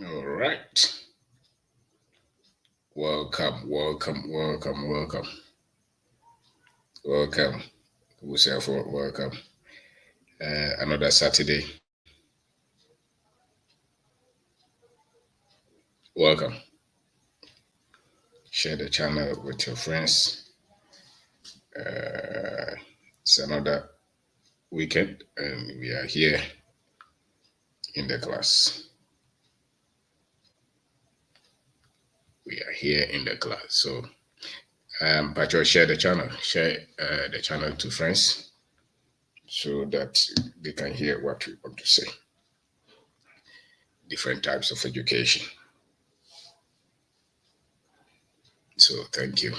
All right. Welcome, welcome, welcome, welcome, welcome. Welcome. Another Saturday. Welcome. Share the channel with your friends. It's another weekend, and we are here in the class. We are here in the class. So, Patrick, share the channel. Share the channel to friends so that they can hear what we want to say. Different types of education. So, thank you.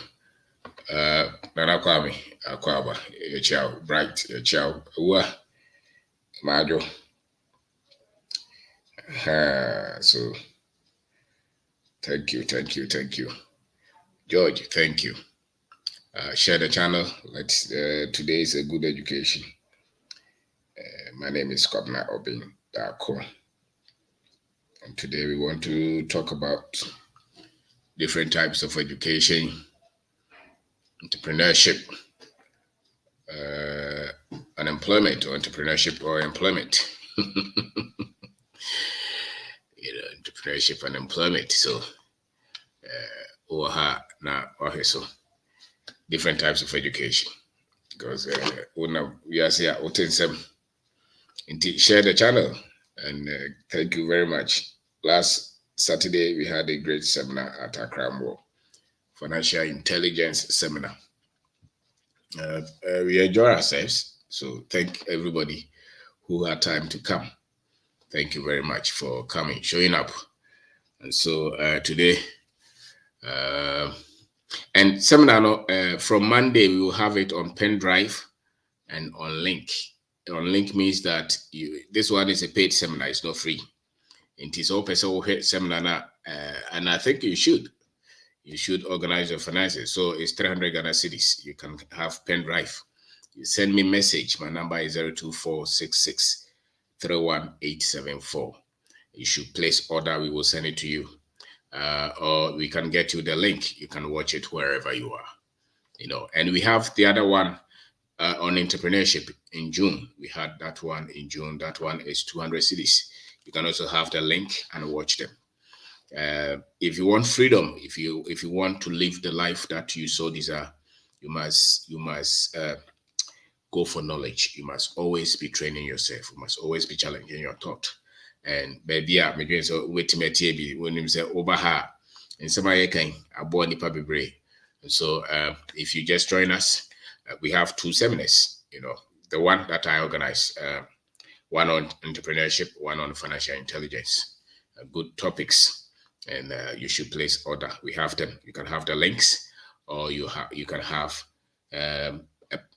Nana Kwame, Akwaba, Yachao, Bright, Yachao, Ua, Majo. So, thank you. George, thank you. Share the channel. Today is a good education. My name is OBENG DARKO. And today we want to talk about different types of education, entrepreneurship, unemployment, or entrepreneurship or employment. Entrepreneurship and employment. So, so different types of education. Because we are here, share the channel, and thank you very much. Last Saturday we had a great seminar at Accra Financial Intelligence Seminar. We enjoy ourselves, so thank everybody who had time to come. Thank you very much for coming, showing up. And so today, and seminar from Monday, we will have it on pen drive and on link. On link means that this one is a paid seminar, it's not free. It is all person seminar now, and I think you should organize your finances. So it's 300 Ghana cedis. You can have pen drive. You send me message. My number is 02466318874. You should place order. We will send it to you. Or we can get you the link. You can watch it wherever you are. And we have the other one on entrepreneurship in June. We had that one in June. That one is 200 cedis. You can also have the link and watch them. If you want freedom, if you want to live the life that you so desire, you must go for knowledge. You must always be training yourself. You must always be challenging your thought. And baby, maybe so wait to me when you say Obaha and somebody can aboard nipa bebre. And so if you just join us, we have 2 seminars. The one that I organize, one on entrepreneurship, one on financial intelligence. Good topics, and you should place order. We have them. You can have the links, or you can have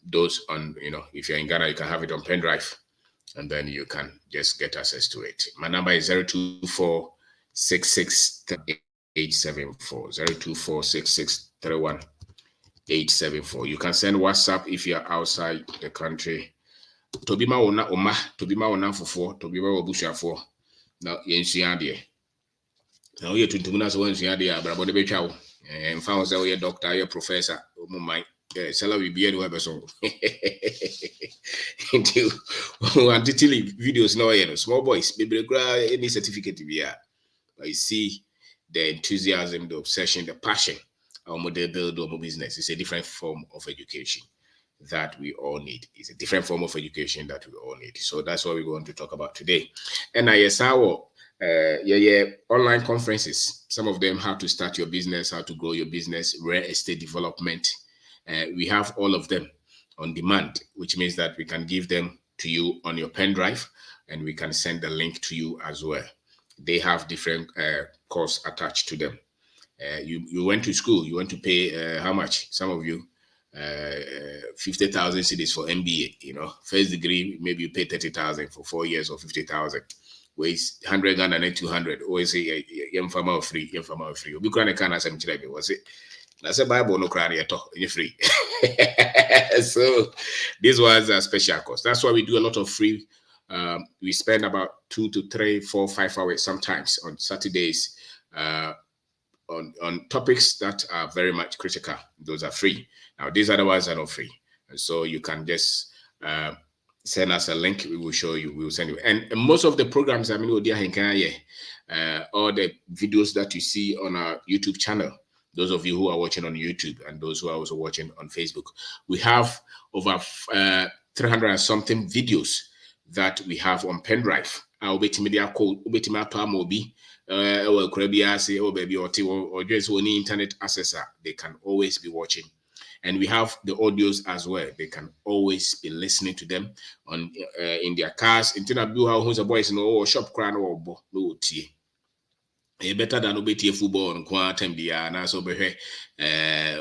those on. If you're in Ghana, you can have it on pen drive, and then you can just get access to it. My number is 02466318874. 02466318874. You can send WhatsApp if you're outside the country. Tobima ona oma, Tobima ona fofo, Tobima wabushafo. Now yensua de. Now you tuntumuna so yensua de abrabo de betwa wo. Mfa wo say we doctor, you professor, mo man. Salary be any person. Until videos now, small boys, baby, any certificate be here. But you see the enthusiasm, the obsession, the passion, our model build our business. It's a different form of education that we all need. It's a different form of education that we all need. So that's what we're going to talk about today. And online conferences. Some of them, how to start your business, how to grow your business, real estate development. We have all of them on demand, which means that we can give them to you on your pen drive, and we can send the link to you as well. They have different costs attached to them. You went to school, you want to pay how much? Some of you 50,000 cedis for MBA. First degree, maybe you pay 30,000 for 4 years or 50,000. Waste 100 Ghana and 200. Always say young farmer free. We can't some was it? That's a Bible no cry at all. You're free. So these ones are special costs. That's why we do a lot of free We spend about 2 to 3, 4, 5 hours sometimes on Saturdays on topics that are very much critical. Those are free. Now, these other ones are not free. And so you can just send us a link. We will show you. We will send you. And most of the programs, I mean, all the videos that you see on our YouTube channel, those of you who are watching on YouTube and those who are also watching on Facebook, we have over 300 and something videos that we have on pen drive. I'll be media code, or baby or just only internet accessor, they can always be watching. And we have the audios as well. They can always be listening to them on in their cars. Internet blue how who's a boys no shop crown or no tea. Better than obey football and quantum and so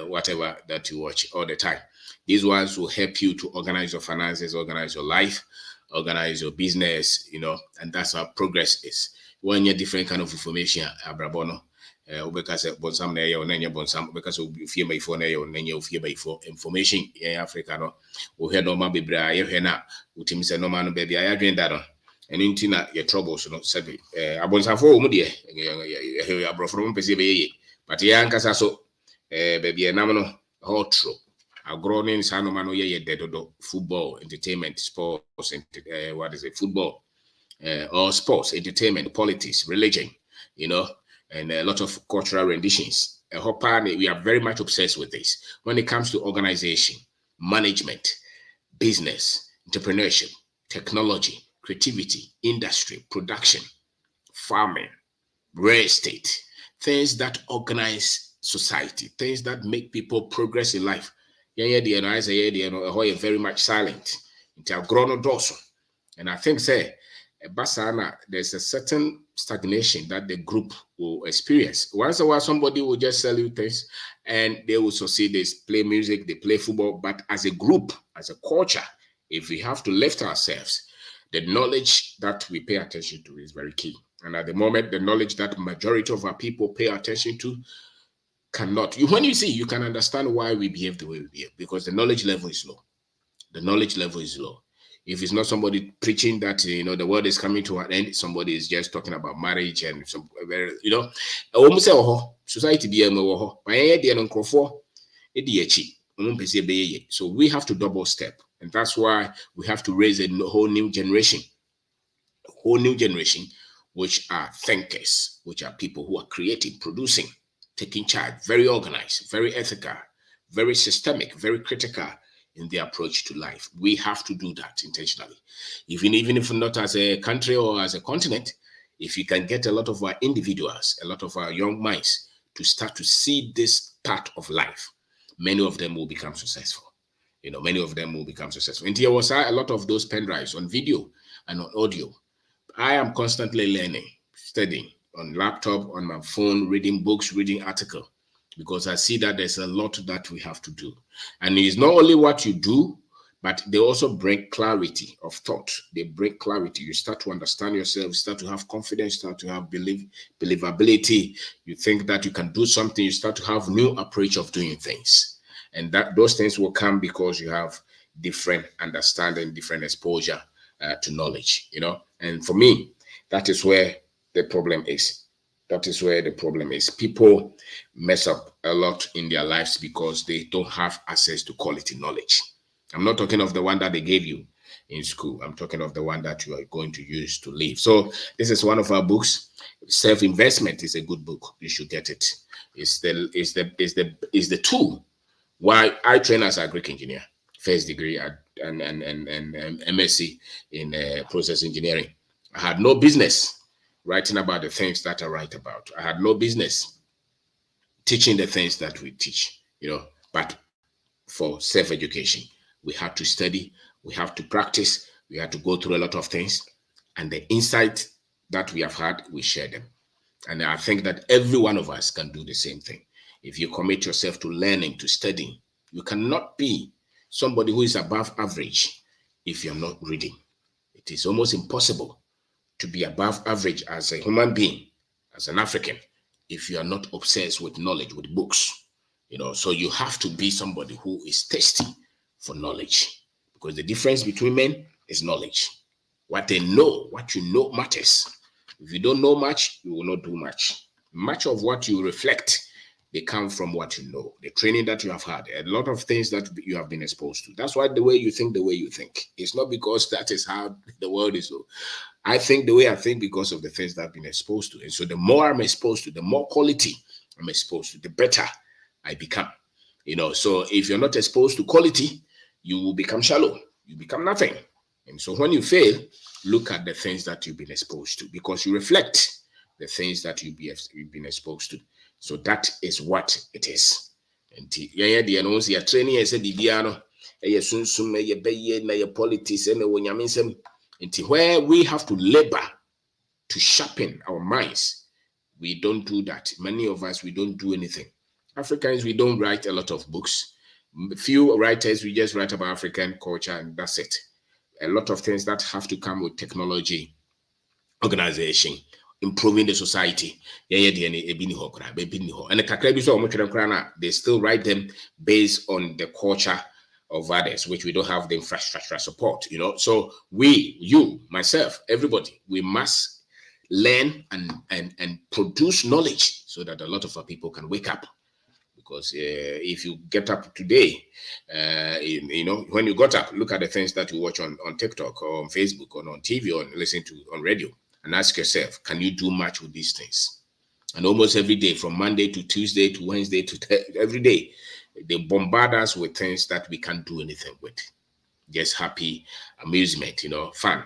whatever that you watch all the time. These ones will help you to organize your finances, organize your life, organize your business, and that's how progress is. When you different kind of information, abrabono, because bonsam na or nanya bonsam, because you fear by phone or nanya fear by for information in Africa. No, we hear no man be bra, you hear now, utim say no man baby, I agree that. And intina your troubles, sabi, abonsam for mudia, you are from Pessi, but yankasa so, baby, a namano, hot true. A grown in Sanomano ye dead football, entertainment, sports, football. Or sports, entertainment, politics, religion, and a lot of cultural renditions. We are very much obsessed with this. When it comes to organization, management, business, entrepreneurship, technology, creativity, industry, production, farming, real estate, things that organize society, things that make people progress in life. Very much silent. And I think, Basana, there's a certain stagnation that the group will experience. Once in a while, somebody will just sell you things and they will succeed. They play music, they play football. But as a group, as a culture, if we have to lift ourselves, the knowledge that we pay attention to is very key. And at the moment, the knowledge that majority of our people pay attention to cannot. When you see, you can understand why we behave the way we behave, because the knowledge level is low. The knowledge level is low. If it's not somebody preaching that, the world is coming to an end, somebody is just talking about marriage and some very, almost society be so we have to double step. And that's why we have to raise a whole new generation, which are thinkers, which are people who are creating, producing, taking charge, very organized, very ethical, very systemic, very critical in their approach to life. We have to do that intentionally. Even if not as a country or as a continent, if you can get a lot of our individuals, a lot of our young minds to start to see this part of life, many of them will become successful. Many of them will become successful. And here was a lot of those pen drives on video and on audio. I am constantly learning, studying on laptop, on my phone, reading books, reading articles, because I see that there's a lot that we have to do. And it's not only what you do, but they also bring clarity of thought. They bring clarity. You start to understand yourself, you start to have confidence, start to have believability. You think that you can do something, you start to have new approach of doing things. And that those things will come because you have different understanding, different exposure to knowledge, And for me, that is where the problem is. That is where the problem is. People mess up a lot in their lives because they don't have access to quality knowledge. I'm not talking of the one that they gave you in school. I'm talking of the one that you are going to use to live. So this is one of our books. Self-investment is a good book. You should get it. It's the tool. Why I train as an agric engineer, first degree and MSc in process engineering. I had no business writing about the things that I write about. I had no business teaching the things that we teach, but for self-education, we have to study, we have to practice, we have to go through a lot of things, and the insight that we have had, we share them. And I think that every one of us can do the same thing. If you commit yourself to learning, to studying, you cannot be somebody who is above average if you're not reading. It is almost impossible to be above average as a human being, as an African, if you are not obsessed with knowledge, with books. So you have to be somebody who is thirsty for knowledge, because the difference between men is knowledge. What they know, what you know matters. If you don't know much, you will not do much. Much of what you reflect, they come from what you know, the training that you have had, a lot of things that you have been exposed to. That's why the way you think. It's not because that is how the world is. I think the way I think because of the things that I've been exposed to. And so the more I'm exposed to, the more quality I'm exposed to, the better I become. So if you're not exposed to quality, you will become shallow. You become nothing. And so when you fail, look at the things that you've been exposed to, because you reflect the things that you've been exposed to. So that is what it is. And the training is a bibiano, a politics, and where we have to labor to sharpen our minds. We don't do that. Many of us, we don't do anything. Africans, we don't write a lot of books. Few writers, we just write about African culture and that's it. A lot of things that have to come with technology, organization, improving the society. And they still write them based on the culture of others, which we don't have the infrastructure support, So we, you, myself, everybody, we must learn and produce knowledge so that a lot of our people can wake up. Because if you get up today, when you got up, look at the things that you watch on TikTok or on Facebook or on TV or listen to on radio, and ask yourself, can you do much with these things? And almost every day, from Monday to Tuesday to Wednesday to every day, they bombard us with things that we can't do anything with. Just happy amusement, fun.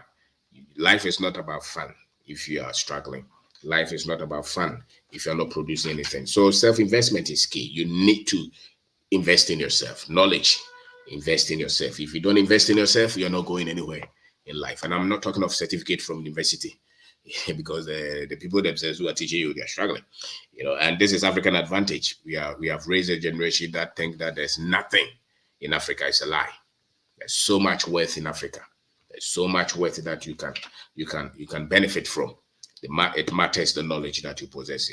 Life is not about fun if you are struggling. Life is not about fun if you're not producing anything. So self-investment is key. You need to invest in yourself. Knowledge, invest in yourself. If you don't invest in yourself, you're not going anywhere in life. And I'm not talking of certificate from university because the people themselves who are teaching you, they're struggling. And this is African advantage. We have raised a generation that think that there's nothing in Africa. It's a lie. There's so much wealth in Africa. There's so much wealth that you can benefit from. It matters the knowledge that you possess.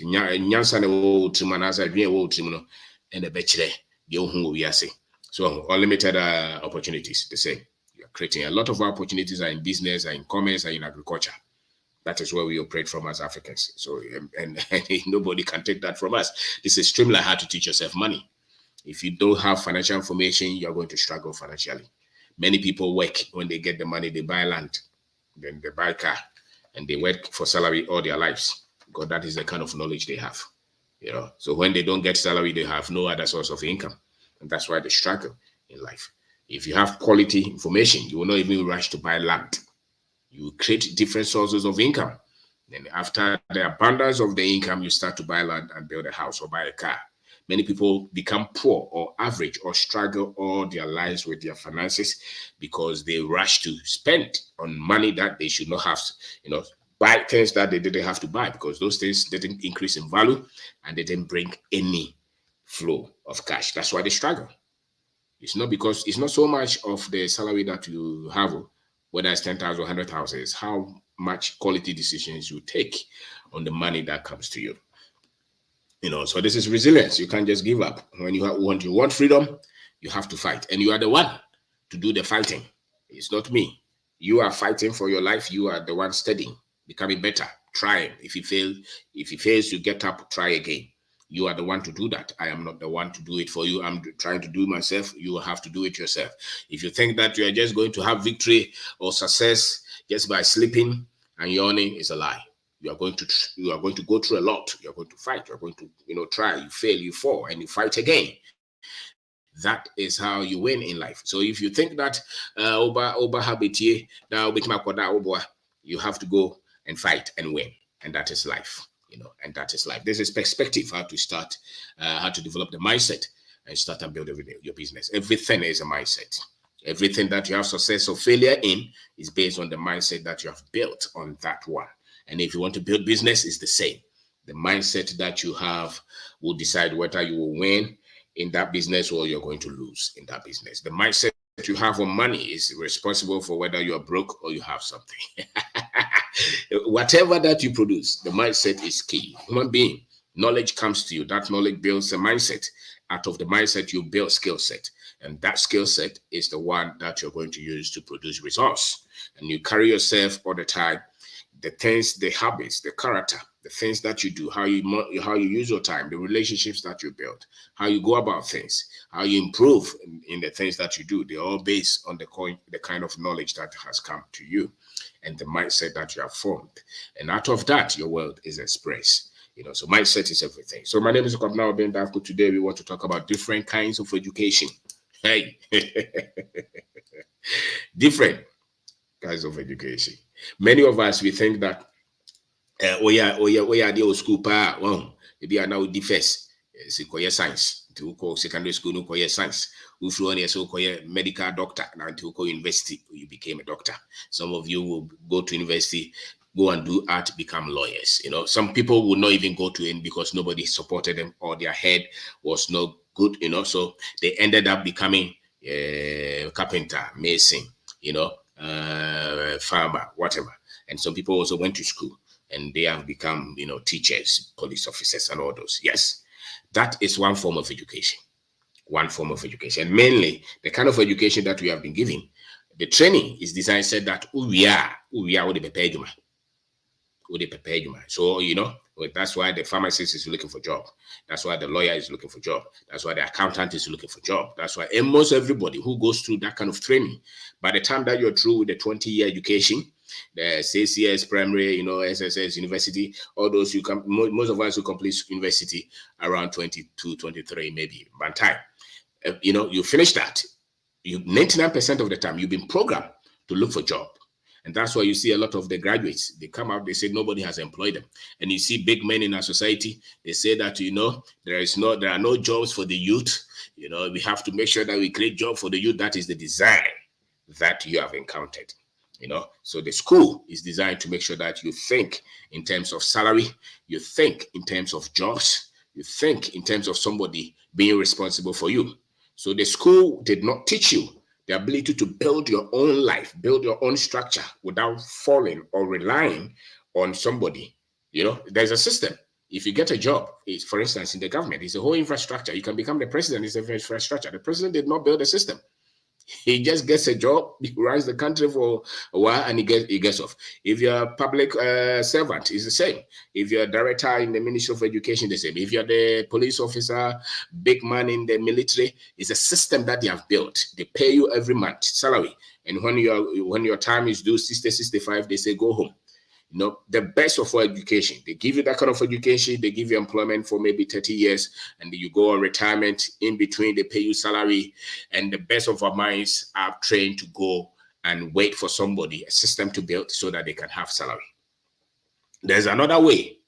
So unlimited opportunities, they say. You're creating a lot of opportunities are in business, are in commerce, are in agriculture. That is where we operate from as Africans. So and nobody can take that from us. This is extremely hard to teach yourself money. If you don't have financial information, you're going to struggle financially. Many people work. When they get the money, they buy land, then they buy a car, and they work for salary all their lives, because that is the kind of knowledge they have. So when they don't get salary, they have no other source of income, and that's why they struggle in life. If you have quality information, you will not even rush to buy land. You create different sources of income. Then after the abundance of the income, you start to buy land and build a house or buy a car. Many people become poor or average or struggle all their lives with their finances because they rush to spend on money that they should not have, buy things that they didn't have to buy because those things didn't increase in value and they didn't bring any flow of cash. That's why they struggle. It's not so much of the salary that you have, whether it's 10,000 or 100,000, it's how much quality decisions you take on the money that comes to you. So this is resilience. You can't just give up. When you want freedom, you have to fight. And you are the one to do the fighting. It's not me. You are fighting for your life. You are the one studying, becoming better, trying. If you fails, you get up, try again. You are the one to do that. I am not the one to do it for you. I'm trying to do it myself. You will have to do it yourself. If you think that you are just going to have victory or success just by sleeping and yawning, it's a lie. You are going to go through a lot. You're going to fight. You're going to, try. You fail, you fall, and you fight again. That is how you win in life. So if you think that you have to go and fight and win, and that is life. And that is life. This is perspective, how to start, how to develop the mindset and start and build your business. Everything is a mindset. Everything that you have success or failure in is based on the mindset that you have built on that one. And if you want to build business, it's the same. The mindset that you have will decide whether you will win in that business or you're going to lose in that business. The mindset that you have on money is responsible for whether you are broke or you have something. Whatever that you produce, the mindset is key. Human being, knowledge comes to you. That knowledge builds a mindset. Out of the mindset, you build skill set. And that skill set is the one that you're going to use to produce results. And you carry yourself all the time, the things, the habits, the character, the things that you do, how you use your time, the relationships that you build, how you go about things, how you improve in the things that you do. They're all based on the kind of knowledge that has come to you and the mindset that you have formed. And out of that, your world is expressed. So mindset is everything. So my name is OBENG DARKO. Today we want to talk about different kinds of education. Hey, different kinds of education. Many of us, we think that the old school pa, maybe I now the first science to call secondary school no call science. If you want so call medical doctor now to call university, you became a doctor. Some of you will go to university, go and do art, become lawyers. Some people will not even go to it because nobody supported them or their head was not good. So they ended up becoming carpenter, mason, farmer, whatever. And some people also went to school and they have become, teachers, police officers, and all those. Yes, that is one form of education. One form of education. And mainly the kind of education that we have been given. The training is designed said that we are the prepare. So, that's why the pharmacist is looking for job. That's why the lawyer is looking for job. That's why the accountant is looking for job. That's why almost everybody who goes through that kind of training, by the time that you're through with the 20-year education, the CCS, primary, SSS, university, all those, most of us who complete university around 22, 23, maybe one time. You finish that. 99% of the time, you've been programmed to look for job. And that's why you see a lot of the graduates, they come out, they say nobody has employed them. And you see big men in our society, they say that, there are no jobs for the youth. We have to make sure that we create job for the youth. That is the design that you have encountered. So the school is designed to make sure that you think in terms of salary, you think in terms of jobs, you think in terms of somebody being responsible for you. So the school did not teach you the ability to build your own life, build your own structure without falling or relying on somebody. There's a system. If you get a job, for instance, in the government, it's a whole infrastructure. You can become the president, it's an infrastructure. The president did not build a system. He just gets a job, he runs the country for a while, and he gets off. If you're a public servant, it's the same. If you're a director in the Ministry of Education, the same. If you're the police officer, big man in the military, it's a system that they have built. They pay you every month salary, and when your time is due, 60, 65, they say go home. The best of our education. They give you that kind of education. They give you employment for maybe 30 years, and then you go on retirement. In between, they pay you salary. And the best of our minds are trained to go and wait for somebody, a system to build so that they can have salary. There's another way.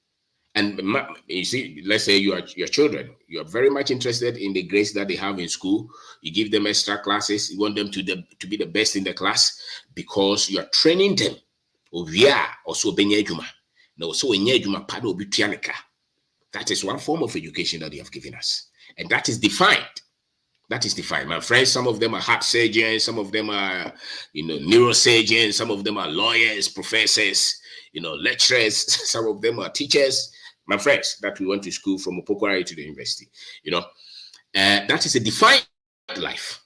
And you see, let's say your children, you are very much interested in the grades that they have in school. You give them extra classes. You want them to be the best in the class because you are training them. That is one form of education that they have given us, and that is defined. My friends. Some of them are heart surgeons, some of them are neurosurgeons, some of them are lawyers, professors, lecturers, some of them are teachers. My friends that we went to school from Opokwari to the university, that is a defined life.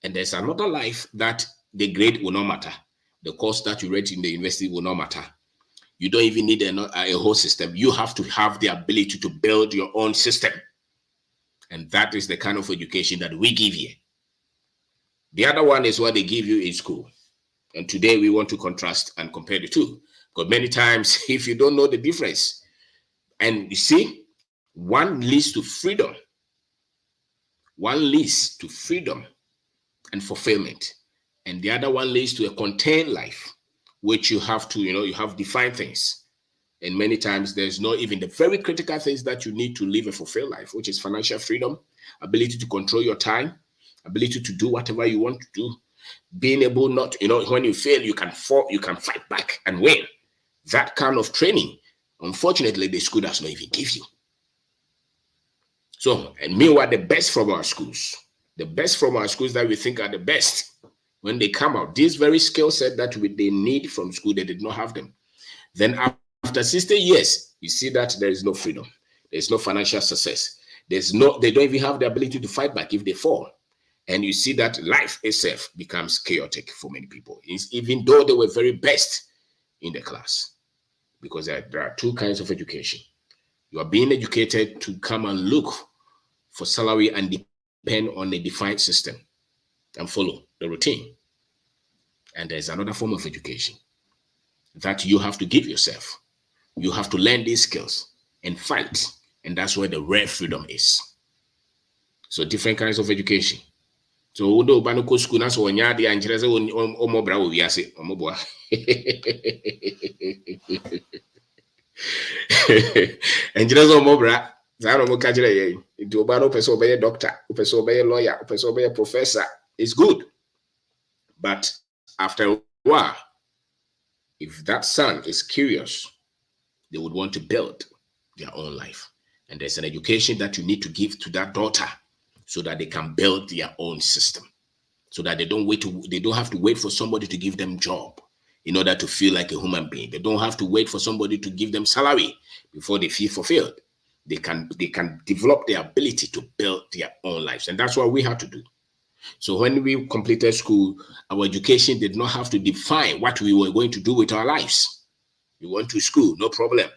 And there's another life that the grade will not matter. The course that you read in the university will not matter. You don't even need a whole system. You have to have the ability to build your own system. And that is the kind of education that we give here. The other one is what they give you in school. And today we want to contrast and compare the two. Because many times, if you don't know the difference, and you see, one leads to freedom. One leads to freedom and fulfillment. And the other one leads to a contained life, which you have to, you have defined things. And many times there's not even the very critical things that you need to live a fulfilled life, which is financial freedom, ability to control your time, ability to do whatever you want to do, being able not, when you fail, you can fight back and win. That kind of training, unfortunately, the school does not even give you. So, and meanwhile, the best from our schools that we think are the best, when they come out, this very skill set that they need from school, they did not have them. Then after 60 years, you see that there is no freedom. There's no financial success. They don't even have the ability to fight back if they fall. And you see that life itself becomes chaotic for many people, even though they were very best in the class. Because there are two kinds of education. You are being educated to come and look for salary and depend on a defined system and follow the routine. And there's another form of education that you have to give yourself. You have to learn these skills and fight. And that's where the real freedom is. So different kinds of education. So although Banoko school na so nya de ankyere se omobra wo wiase omoboa. Ankyere se omobra za no mo ka kire ye. Nti oba no person obey doctor, person obey lawyer, person obey professor. It's good. But after a while, if that son is curious, they would want to build their own life. And there's an education that you need to give to that daughter so that they can build their own system, so that they don't have to wait for somebody to give them job in order to feel like a human being. They don't have to wait for somebody to give them salary before they feel fulfilled. They can develop their ability to build their own lives. And that's what we have to do. So when we completed school, our education did not have to define what we were going to do with our lives. We went to school, no problem.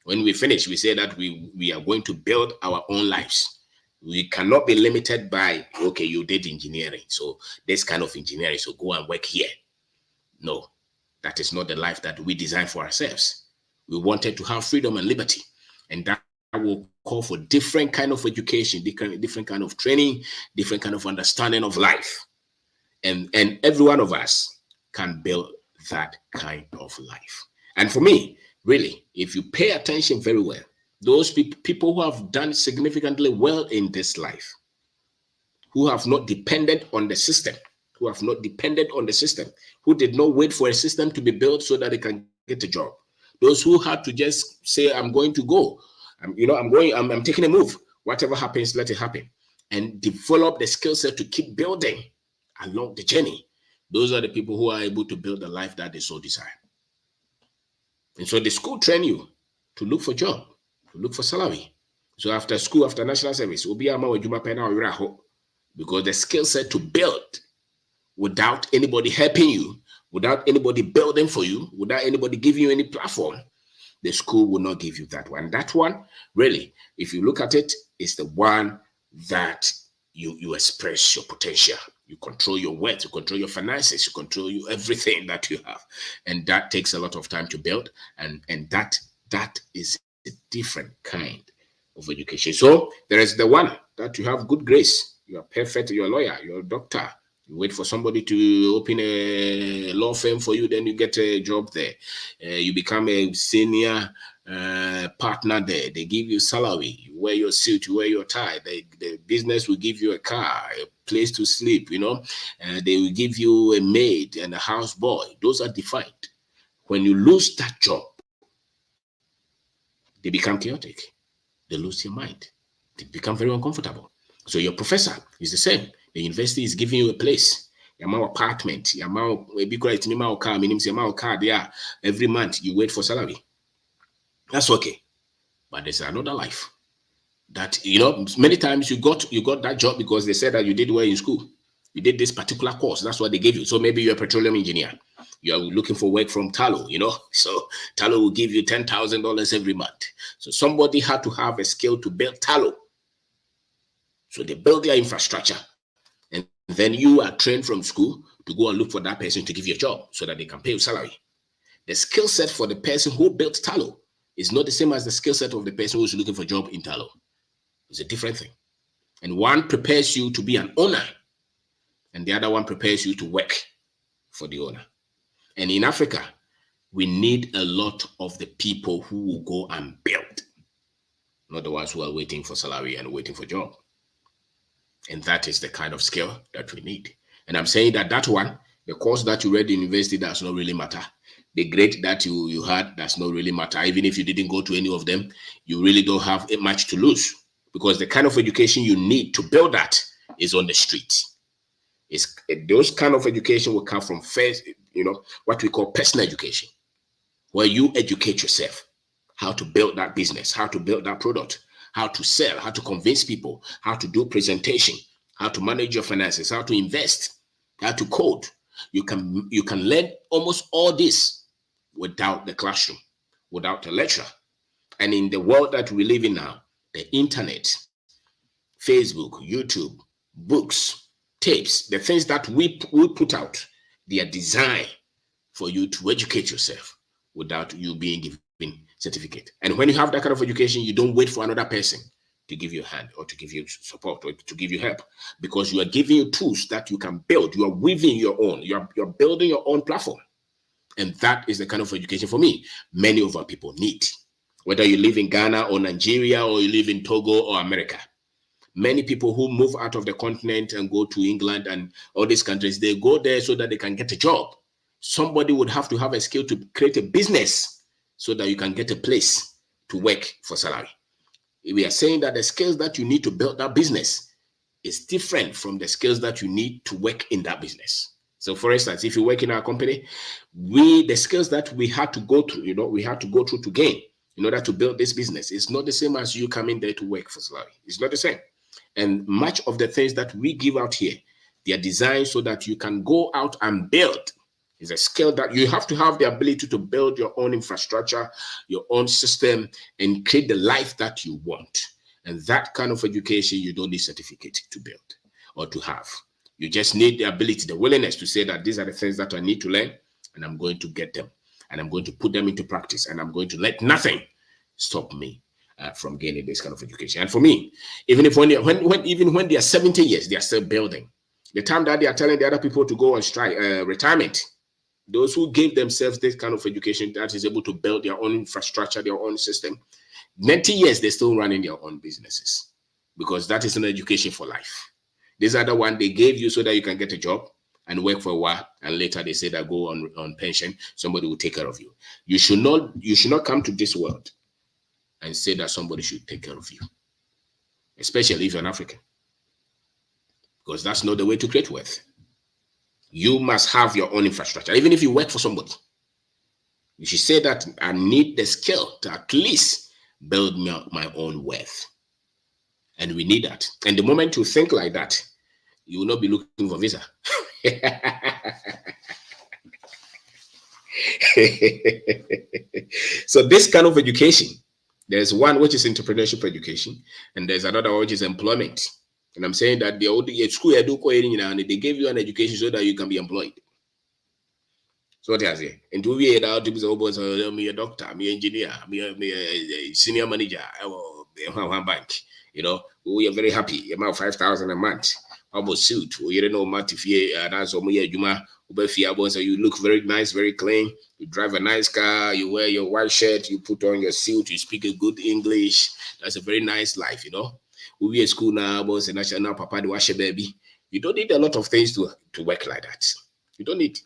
When we finish, we say that we are going to build our own lives. We cannot be limited by, okay, you did engineering, so this kind of engineering, so go and work here. No, that is not the life that we designed for ourselves. We wanted to have freedom and liberty, and that will call for different kind of education, different kind of training, different kind of understanding of life. And every one of us can build that kind of life. And for me, really, if you pay attention very well, those people who have done significantly well in this life, who have not depended on the system, who did not wait for a system to be built so that they can get a job. Those who had to just say, I'm going to go, I'm taking a move. Whatever happens, let it happen. And develop the skill set to keep building along the journey. Those are the people who are able to build the life that they so desire. And so the school train you to look for job, to look for salary. So after school, after national service, because the skill set to build without anybody helping you, without anybody building for you, without anybody giving you any platform, the school will not give you that one. That one, really, if you look at it, is the one that you express your potential. You control your wealth, you control your finances, you control everything that you have. And that takes a lot of time to build. And that is a different kind of education. So there is the one that you have good grace. You are perfect, you're a lawyer, you're a doctor. You wait for somebody to open a law firm for you, then you get a job there. You become a senior partner there. They give you salary. You wear your suit, you wear your tie. The business will give you a car, a place to sleep, they will give you a maid and a house boy. Those are defined. When you lose that job, they become chaotic. They lose your mind. They become very uncomfortable. So your professor is the same. The university is giving you a place, your apartment, your car there. Every month you wait for salary. That's okay. But there's another life that, many times you got that job because they said that you did well in school. You did this particular course. That's what they gave you. So maybe you're a petroleum engineer. You are looking for work from Talo, So Talo will give you $10,000 every month. So somebody had to have a skill to build Talo. So they build their infrastructure. And then you are trained from school to go and look for that person to give you a job so that they can pay you salary. The skill set for the person who built Talo is not the same as the skill set of the person who's looking for a job in Talo. It's a different thing. And one prepares you to be an owner, and the other one prepares you to work for the owner. And in Africa, we need a lot of the people who will go and build, not the ones who are waiting for salary and waiting for job. And that is the kind of skill that we need. And I'm saying that one, the course that you read in university does not really matter. The grade that you had does not really matter. Even if you didn't go to any of them, you really don't have much to lose, because the kind of education you need to build that is on the street. Those kind of education will come from first, what we call personal education, where you educate yourself how to build that business, how to build that product, how to sell, how to convince people, how to do presentation, how to manage your finances, how to invest, how to code. You can learn almost all this without the classroom, without a lecture. And in the world that we live in now, the internet, Facebook, YouTube, books, tapes, the things that we put out, they are designed for you to educate yourself without you being given certificate. And when you have that kind of education, you don't wait for another person to give you a hand or to give you support or to give you help, because you are giving you tools that you can build. You are weaving your own. You're building your own platform. And that is the kind of education, for me, many of our people need. Whether you live in Ghana or Nigeria, or you live in Togo or America. Many people who move out of the continent and go to England and all these countries, they go there so that they can get a job. Somebody would have to have a skill to create a business so that you can get a place to work for salary. We are saying that the skills that you need to build that business is different from the skills that you need to work in that business. So for instance, if you work in our company, the skills that we had to go through, we had to go through to gain in order to build this business. It's not the same as you coming there to work for salary. It's not the same. And much of the things that we give out here, they are designed so that you can go out and build. It's a skill that you have to have the ability to build your own infrastructure, your own system, and create the life that you want. And that kind of education, you don't need certificate to build or to have. You just need the ability, the willingness to say that these are the things that I need to learn, and I'm going to get them, and I'm going to put them into practice, and I'm going to let nothing stop me from gaining this kind of education. And for me, even when they are 70 years, they are still building. The time that they are telling the other people to go on strike, retirement, those who gave themselves this kind of education that is able to build their own infrastructure, their own system, 90 years, they're still running their own businesses, because that is an education for life. This other one they gave you so that you can get a job and work for a while, and later they say that go on pension, somebody will take care of you. You should not come to this world and say that somebody should take care of you, especially if you're an African, because that's not the way to create wealth. You must have your own infrastructure. Even if you work for somebody, you should say that I need the skill to at least build my own wealth. And we need that. And the moment you think like that, you will not be looking for visa. So this kind of education, there's one which is entrepreneurship education, and there's another one which is employment. And I'm saying that the old school they gave you an education so that you can be employed. So what I say, and to be me a doctor, me engineer, me a senior manager, one bank. We are very happy. About 5,000 a month. Almost suit. You don't know much if you look very nice, very clean. You drive a nice car. You wear your white shirt. You put on your suit. You speak a good English. That's a very nice life, We be at school now, boss, and national papa the wash baby. You don't need a lot of things to work like that. You don't need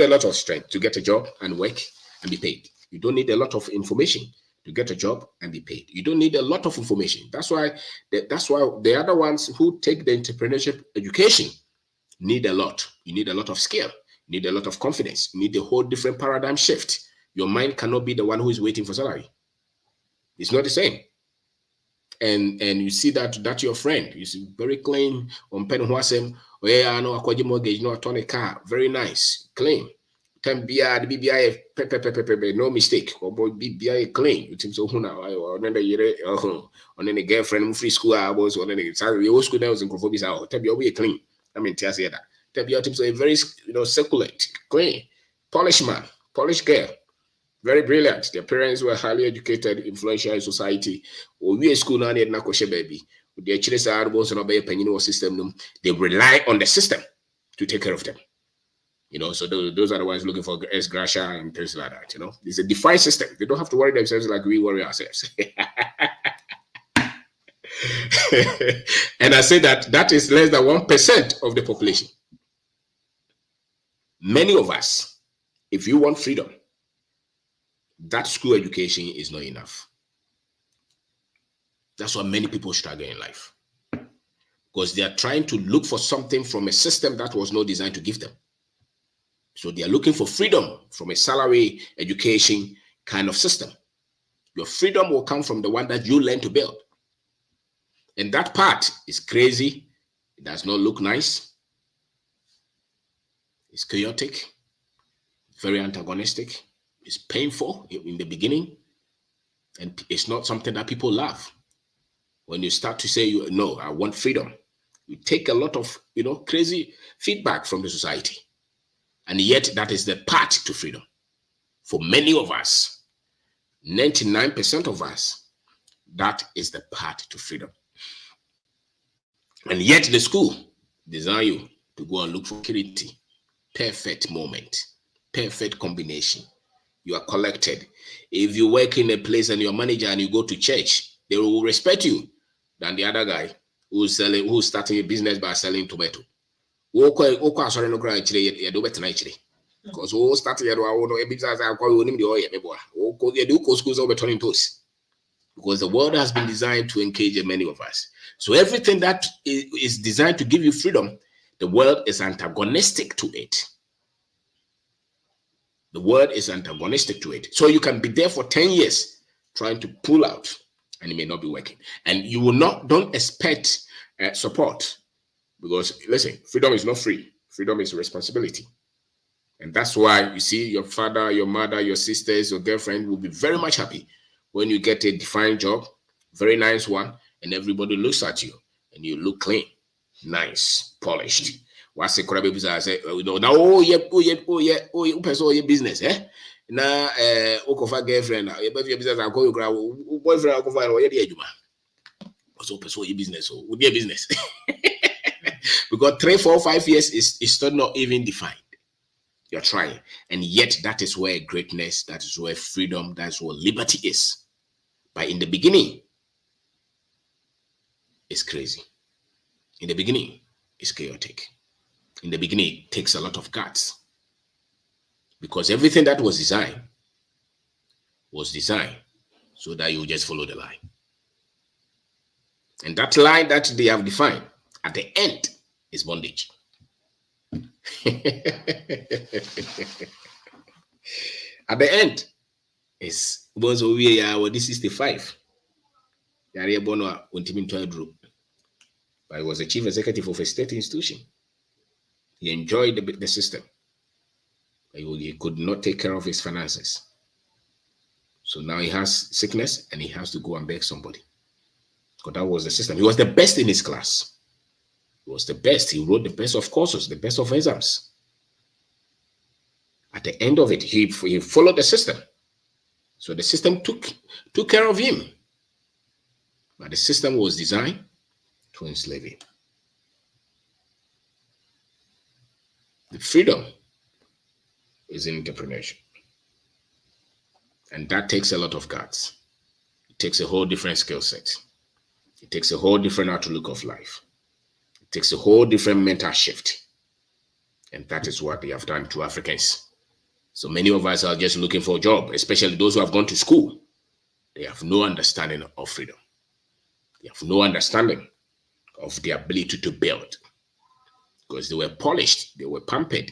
a lot of strength to get a job and work and be paid. You don't need a lot of information to get a job and be paid. You don't need a lot of information. That's why the other ones who take the entrepreneurship education need a lot. You need a lot of skill. You need a lot of confidence. You need a whole different paradigm shift. Your mind cannot be the one who is waiting for salary. It's not the same. And you see that your friend, you see very clean on pen wasem, I know a mortgage, no a car, very nice, clean. Time the BBI no mistake, or boy BBI clean. You think so or another year on any girlfriend free school hours or any old school that was in Kofobi's hour. Tell you clean. I mean tell you that. Tell you a very circulate, clean, polished man, polished girl. Very brilliant. Their parents were highly educated, influential in society. Or we school now need nakoshe baby. Their children are both on a penny system. They rely on the system to take care of them. So those are the ones looking for S Gracia and things like that. It's a defined system. They don't have to worry themselves like we worry ourselves. And I say that is less than 1% of the population. Many of us, if you want freedom, that school education is not enough. That's why many people struggle in life, because they are trying to look for something from a system that was not designed to give them. So they are looking for freedom from a salary education kind of system. Your freedom will come from the one that you learn to build. And that part is crazy It does not look nice. It's chaotic, very antagonistic. It's painful in the beginning, and it's not something that people love. When you start to say, no, I want freedom, you take a lot of, crazy feedback from the society. And yet that is the path to freedom. For many of us, 99% of us, that is the path to freedom. And yet the school design you to go and look for security. Perfect moment, perfect combination. You are collected. If you work in a place and you're a manager and you go to church, they will respect you than the other guy who's starting a business by selling tomato. Because who started a business because the world has been designed to engage many of us. So everything that is designed to give you freedom, the world is antagonistic to it. The world is antagonistic to it. So you can be there for 10 years trying to pull out, and it may not be working. And you will don't expect support, because listen, freedom is not free. Freedom is responsibility. And that's why you see your father, your mother, your sisters, your girlfriend will be very much happy when you get a defined job, very nice one, and everybody looks at you and you look clean, nice, polished. What's the crab business? I say, now, oh yeah, business, eh? Now, okofa girlfriend, your business, I'll call you boyfriend, I'll call you. Also, pursue your business, or would be a business. Because 3, 4, 5 years is still not even defined. You're trying, and yet that is where greatness, that is where freedom, that's where liberty is. But in the beginning, it's crazy. In the beginning, it's chaotic. In the beginning, it takes a lot of guts, because everything that was designed so that you just follow the line. And that line that they have defined at the end is bondage. At the end is was we are this 65. But he was the chief executive of a state institution. He enjoyed the system. He could not take care of his finances. So now he has sickness and he has to go and beg somebody. Because that was the system. He was the best in his class. He was the best. He wrote the best of courses, the best of exams. At the end of it, he followed the system. So the system took care of him. But the system was designed to enslave him. The freedom is in entrepreneurship. And that takes a lot of guts. It takes a whole different skill set. It takes a whole different outlook of life. It takes a whole different mental shift. And that is what they have done to Africans. So many of us are just looking for a job, especially those who have gone to school. They have no understanding of freedom. They have no understanding of the ability to build. Because they were polished, they were pampered.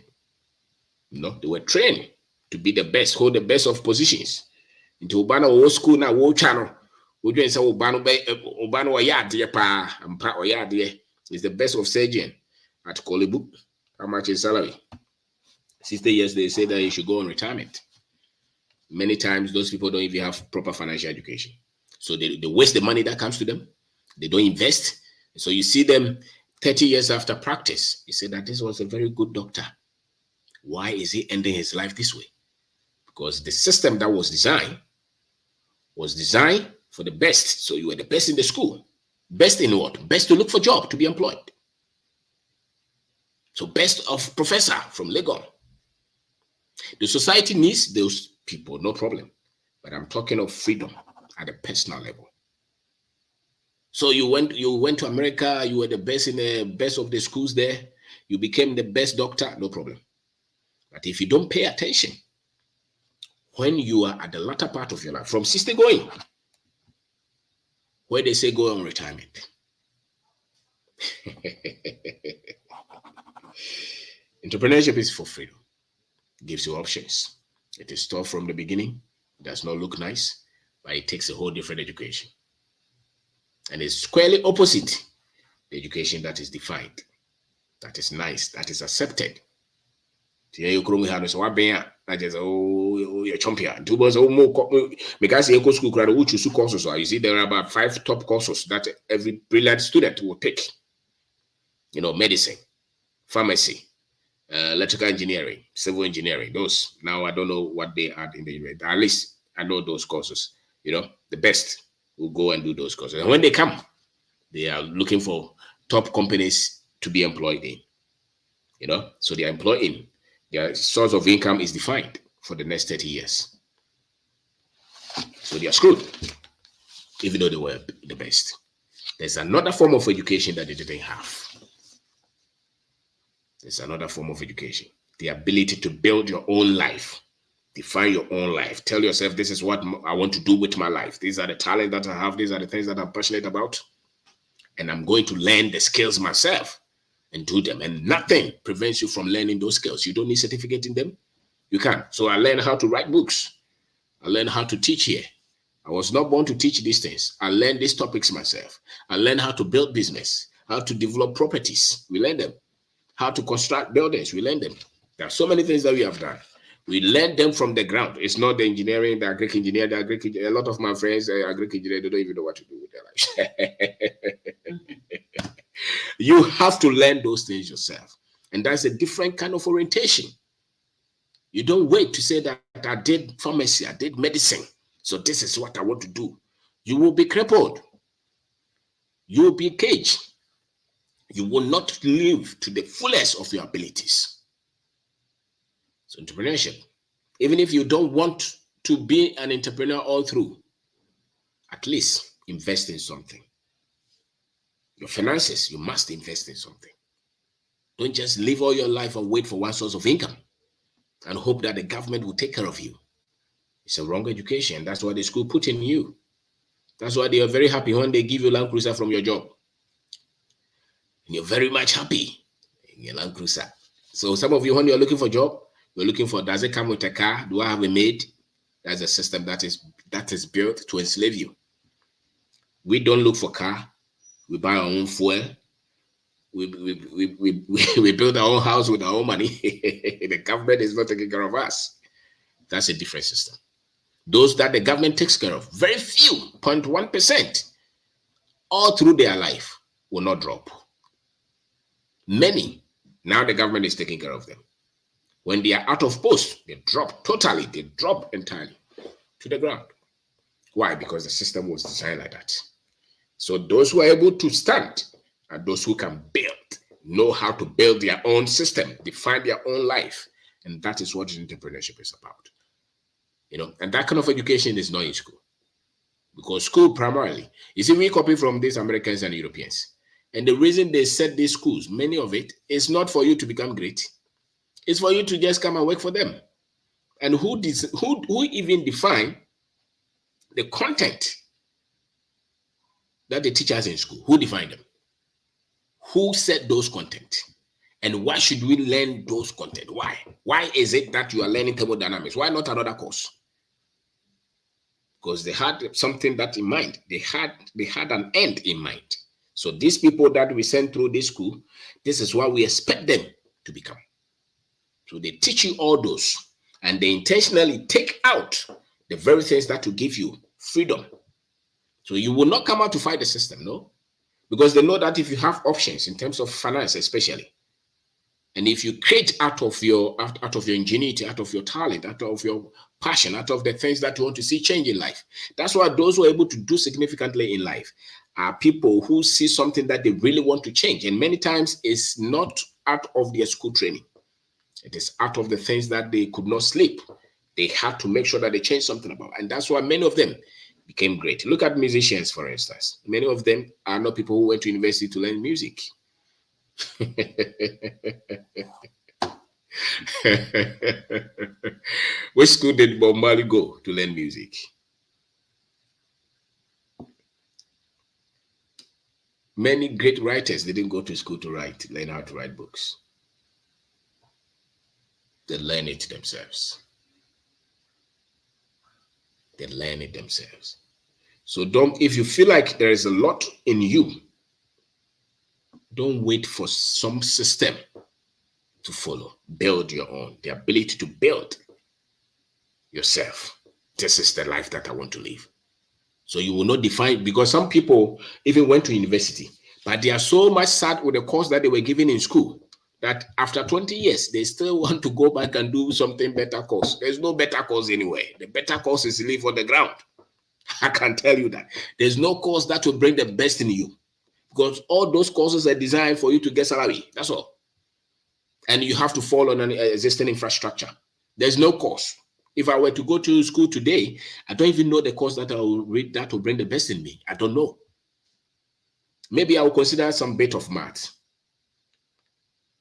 They were trained to be the best, hold the best of positions. Into Obano or school now, war channel. Would you say Obano or Yard, pa, and pa or Yard is the best of surgeon at Kolibu? How much is salary? 60 years, they say that you should go on retirement. Many times, those people don't even have proper financial education. So they waste the money that comes to them. They don't invest. So you see them 30 years after practice. You say that this was a very good doctor. Why is he ending his life this way? Because the system that was designed for the best. So you were the best in the school. Best in what? Best to look for job, to be employed. So best of professor from Legon. The society needs those people, no problem. But I'm talking of freedom at a personal level. So you went to America, you were the best in the best of the schools there, you became the best doctor, no problem. But if you don't pay attention, when you are at the latter part of your life, from 60 going, where they say go on retirement. Entrepreneurship is for freedom. It gives you options. It is tough from the beginning. It does not look nice, but it takes a whole different education. And it's squarely opposite The education that is defined, that is nice, that is accepted. You so what being I just you're champion. Two was more because you go school crowd which choose courses. So you see there are about 5 top courses that every brilliant student will take. You know, medicine, pharmacy, electrical engineering, civil engineering. Those now I don't know what they add in the university. At least I know those courses. You know, the best will go and do those courses. And when they come, they are looking for top companies to be employed in. You know, so they are employed in. Their source of income is defined for the next 30 years. So they are screwed, even though they were the best. There's another form of education that they didn't have. There's another form of education. The ability to build your own life, define your own life. Tell yourself, this is what I want to do with my life. These are the talents that I have. These are the things that I'm passionate about. And I'm going to learn the skills myself and do them. And nothing prevents you from learning those skills. You don't need certificate in them. You can. So I learned how to write books. I learned how to teach here. I was not born to teach these things. I learned these topics myself. I learned how to build business, how to develop properties. We learn them. How to construct buildings. We learn them. There are so many things that we have done. We learn them from the ground. It's not the engineering, the agric engineer, a lot of my friends, agric engineer, they don't even know what to do with their lives. You have to learn those things yourself. And that's a different kind of orientation. You don't wait to say that I did pharmacy, I did medicine, so this is what I want to do. You will be crippled. You will be caged. You will not live to the fullest of your abilities. So entrepreneurship, even if you don't want to be an entrepreneur all through, at least invest in something. Your finances, you must invest in something. Don't just live all your life and wait for one source of income and hope that the government will take care of you. It's a wrong education. That's what the school put in you. That's why they are very happy when they give you Land Cruiser from your job. And you're very much happy in your Land Cruiser. So some of you, when you're looking for a job, you're looking for, does it come with a car? Do I have a maid? That's a system that is built to enslave you. We don't look for car. We buy our own fuel. We build our own house with our own money. The government is not taking care of us. That's a different system. Those that the government takes care of, very few, 0.1%, all through their life will not drop. Many, now the government is taking care of them. When they are out of post, they drop totally, they drop entirely to the ground. Why? Because the system was designed like that. So those who are able to stand are those who can build, know how to build their own system, define their own life. And that is what entrepreneurship is about. You know, and that kind of education is not in school. Because school primarily, you see, we copy from these Americans and Europeans. And the reason they set these schools, many of it, is not for you to become great. It's for you to just come and work for them. And who even define the content that they teach us in school? Who defined them? Who set those content? And why should we learn those content? Why? Why is it that you are learning thermodynamics? Why not another course? Because they had something that in mind. They had an end in mind. So these people that we send through this school, this is what we expect them to become. So they teach you all those, and they intentionally take out the very things that will give you freedom. So you will not come out to fight the system, no? Because they know that if you have options in terms of finance, especially, and if you create out of your ingenuity, out of your talent, out of your passion, out of the things that you want to see change in life, that's why those who are able to do significantly in life are people who see something that they really want to change. And many times it's not out of their school training. It is out of the things that they could not sleep. They had to make sure that they change something about. And that's why many of them became great. Look at musicians, for instance. Many of them are not people who went to university to learn music. Which school did Bob Marley go to learn music? Many great writers didn't go to school to learn how to write books. They learn it themselves. They learn it themselves. So if you feel like there is a lot in you Don't wait for some system to follow. Build your own. The ability to build yourself. This is the life that I want to live. So you will not define, because some people even went to university, but they are so much sad with the course that they were given in school that after 20 years, they still want to go back and do something better course. There's no better course anywhere. The better course is live on the ground. I can tell you that. There's no course that will bring the best in you, because all those courses are designed for you to get salary. That's all. And you have to fall on an existing infrastructure. There's no course. If I were to go to school today, I don't even know the course that I will read that will bring the best in me. I don't know. Maybe I will consider some bit of math.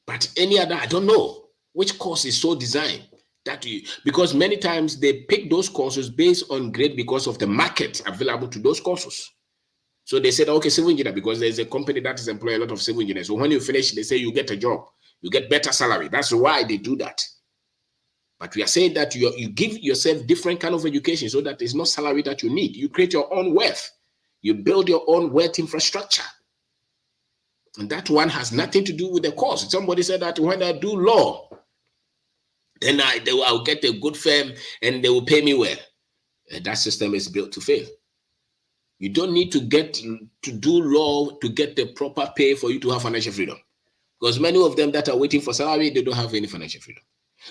But any other, I don't know which course is so designed that you, because many times they pick those courses based on grade because of the market available to those courses. So they said, okay, civil engineer, because there's a company that is employing a lot of civil engineers. So when you finish, they say you get a job, you get better salary. That's why they do that. But we are saying that you give yourself different kind of education so that it's not salary that you need. You create your own wealth. You build your own wealth infrastructure. And that one has nothing to do with the course. Somebody said that when I do law, then I'll get a good firm and they will pay me well. And that system is built to fail. You don't need to do law to get the proper pay for you to have financial freedom. Because many of them that are waiting for salary, they don't have any financial freedom.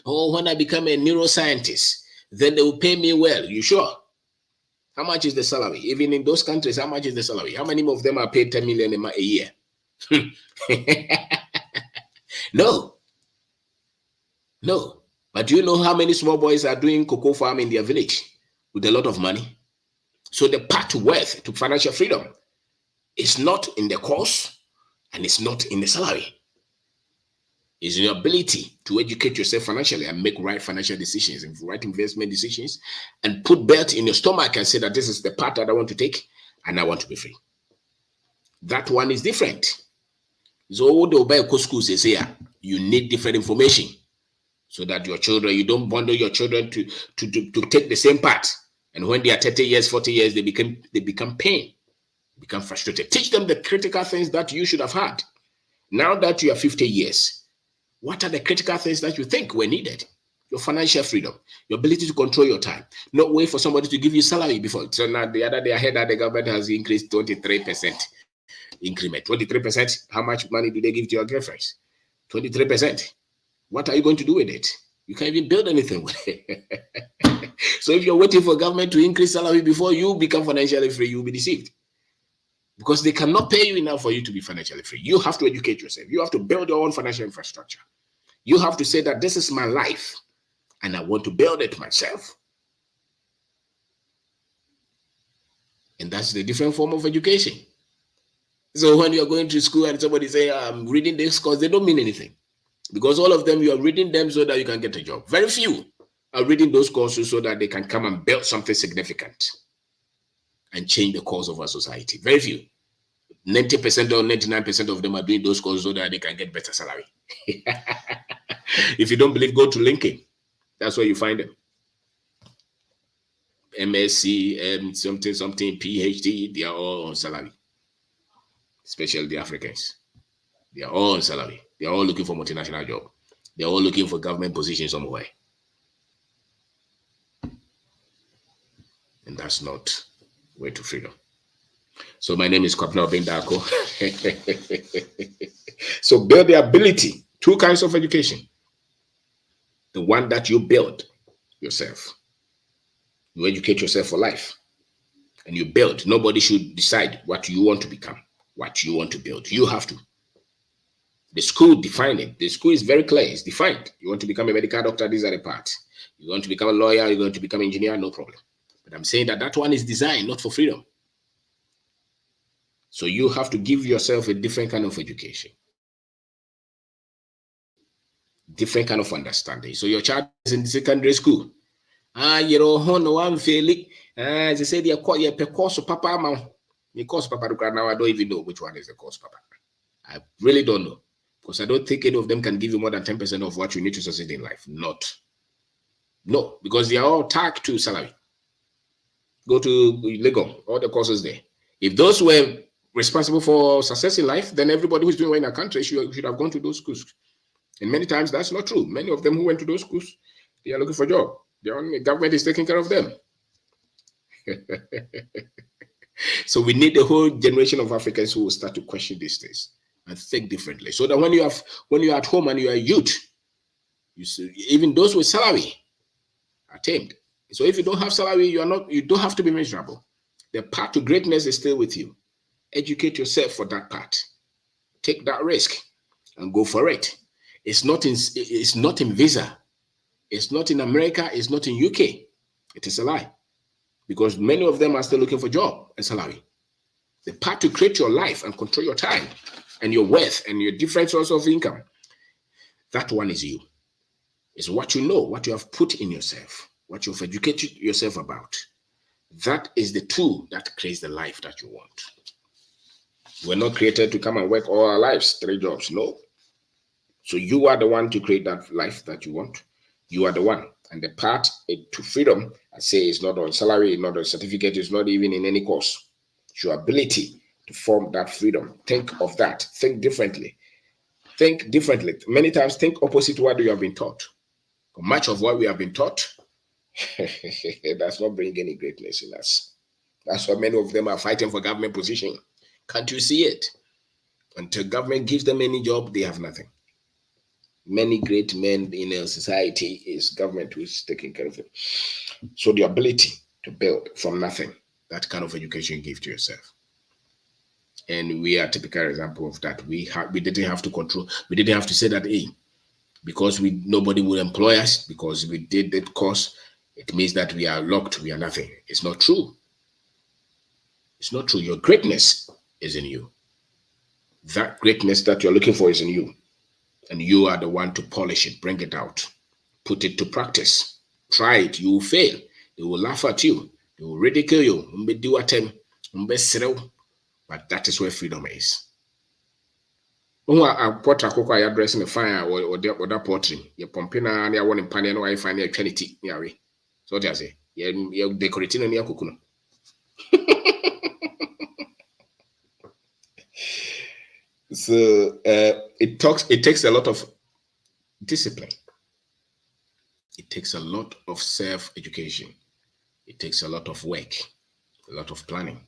Oh, when I become a neuroscientist, then they will pay me well. You sure? How much is the salary? Even in those countries, how much is the salary? How many of them are paid 10 million a year? No. But do you know how many small boys are doing cocoa farm in their village with a lot of money? So the path to wealth, to financial freedom, is not in the course and it's not in the salary. It's in your ability to educate yourself financially and make right financial decisions and right investment decisions, and put belt in your stomach and say that this is the path that I want to take and I want to be free. That one is different. So the Obey schools say you need different information so that your children, you don't bundle your children to take the same path. And when they are 30 years, 40 years, they become pain, become frustrated. Teach them the critical things that you should have had. Now that you are 50 years, what are the critical things that you think were needed? Your financial freedom, your ability to control your time, not wait for somebody to give you salary before. So now the other day I heard that the government has increased 23% increment. 23%, how much money do they give to your girlfriends? 23%. What are you going to do with it? You can't even build anything with it. So if you're waiting for government to increase salary before you become financially free, you'll be deceived. Because they cannot pay you enough for you to be financially free. You have to educate yourself. You have to build your own financial infrastructure. You have to say that this is my life and I want to build it myself. And that's the different form of education. So when you're going to school and somebody say, I'm reading this course, they don't mean anything. Because all of them, you are reading them so that you can get a job. Very few are reading those courses so that they can come and build something significant and change the course of our society. Very few. 90% or 99% of them are doing those courses so that they can get better salary. If you don't believe, go to LinkedIn. That's where you find them. MSc, something, PhD, they are all on salary. Especially the Africans. They are all on salary. They are all looking for multinational job. They are all looking for government position somewhere. And that's not way to freedom. So my name is OBENG DARKO. So build the ability. Two kinds of education. The one that you build yourself. You educate yourself for life. And you build. Nobody should decide what you want to become, what you want to build. You have to. The school defined it. The school is very clear. It's defined. You want to become a medical doctor, these are the parts. You want to become a lawyer, you're going to become an engineer, no problem. But I'm saying that that one is designed not for freedom. So you have to give yourself a different kind of education. Different kind of understanding. So your child is in the secondary school. You know, no one failing. As I said, your course of papa, the course papa, now I don't even know which one is the course papa. I really don't know. Because I don't think any of them can give you more than 10% of what you need to succeed in life. Not. No, because they are all tagged to salary. Go to Lagos, all the courses there. If those were responsible for success in life, then everybody who's doing well in a country should have gone to those schools. And many times that's not true. Many of them who went to those schools, they are looking for a job. The government is taking care of them. So we need a whole generation of Africans who will start to question these things and think differently. So that when you're at home and you are a youth, you see, even those with salary are tamed. So if you don't have salary, you don't have to be miserable. The path to greatness is still with you. Educate yourself for that path. Take that risk and go for it. It's not in Visa. It's not in America. It's not in UK. It is a lie. Because many of them are still looking for job and salary. The path to create your life and control your time and your wealth and your different source of income, that one is you. It's what you know, what you have put in yourself, what you've educated yourself about. That is the tool that creates the life that you want. We're not created to come and work all our lives, 3 jobs, no. So you are the one to create that life that you want. You are the one. And the path to freedom, I say, is not on salary, not on certificate, it's not even in any course. It's your ability to form that freedom. Think of that. Think differently. Think differently. Many times, think opposite what you have been taught. Much of what we have been taught does not bring any greatness in us. That's why many of them are fighting for government position. Can't you see it? Until government gives them any job, they have nothing. Many great men in a society is government who is taking care of it. So the ability to build from nothing, that kind of education you give to yourself. And we are a typical example of that. We didn't have to control. We didn't have to say that, hey, because nobody will employ us because we did that course, it means that we are locked. We are nothing. It's not true. It's not true. Your greatness is in you. That greatness that you're looking for is in you. And you are the one to polish it, bring it out, put it to practice. Try it. You will fail. They will laugh at you. They will ridicule you. But that is where freedom is. A portrait I address in the fire or that portrait. You're pumping and you're one panel, no, I find your trinity. So what I say, you're decorating and you're cooking. So it takes a lot of discipline. It takes a lot of self-education. It takes a lot of work, a lot of planning,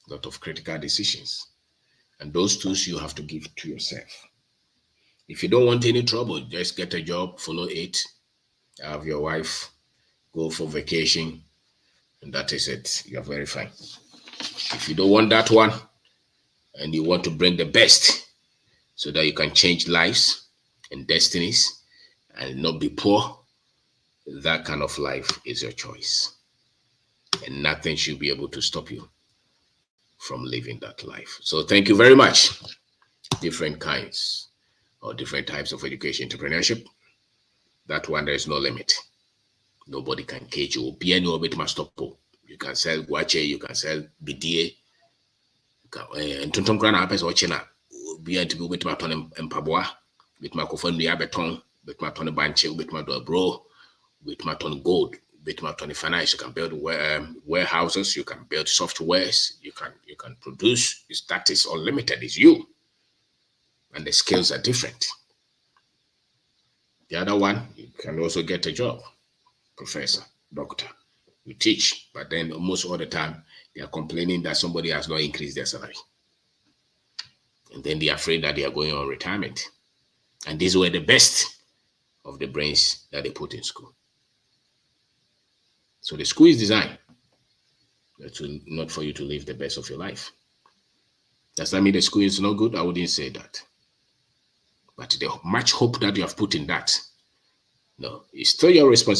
a lot of critical decisions. And those tools you have to give to yourself. If you don't want any trouble, just get a job, follow it, have your wife, go for vacation, and that is it. You're very fine. If you don't want that one, and you want to bring the best so that you can change lives and destinies and not be poor, that kind of life is your choice. And nothing should be able to stop you from living that life. So thank you very much. Different kinds or different types of education, entrepreneurship. That one, there is no limit. Nobody can cage you. You can sell guache, you can sell BDA. And Tonton Grana Apes or China, be to be with my ton and Paboa, with my coffin, the Abeton, with my ton banche, with my bro, with my ton gold, with my ton finance. You can build warehouses, you can build softwares, you can produce. That is unlimited, it's you. And the skills are different. The other one, you can also get a job, professor, doctor. You teach, but then almost all the time, they are complaining that somebody has not increased their salary. And then they are afraid that they are going on retirement. And these were the best of the brains that they put in school. So the school is designed not for you to live the best of your life. Does that mean the school is not good? I wouldn't say that. But the much hope that you have put in that, no, it's still your responsibility.